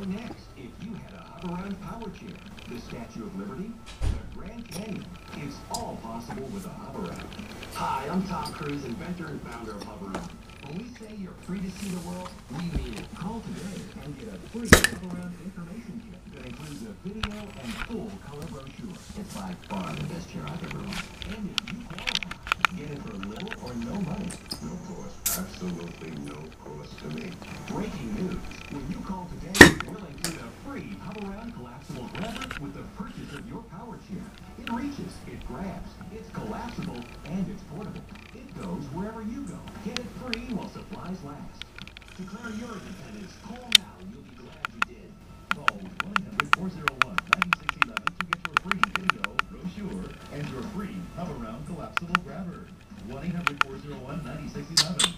next if you had a hover-around power chair? The Statue of Liberty? The Grand Canyon? It's all possible with a hover-around. Hi, I'm Tom Cruise, inventor and founder of Hover-Around. When we say you're free to see the world, we mean it. Call today and get a free Hover-Around information kit that includes a video and full color brochure. It's by far the best chair I've ever owned. And if you qualify, get it for little or no money. No cost. Absolutely no cost to me. Breaking news. When you call today, we'll include a free Hover-Around collapsible grabber with the purchase of your power chair. It reaches, it grabs, it's collapsible, and it's portable. It goes wherever you go. Get it free while supplies last. Declare your independence. Call now. You'll be glad you did. Call 1-800-401-9611 to get your free video, brochure, and your free Hover-Around collapsible grabber. 1-800-401-9611.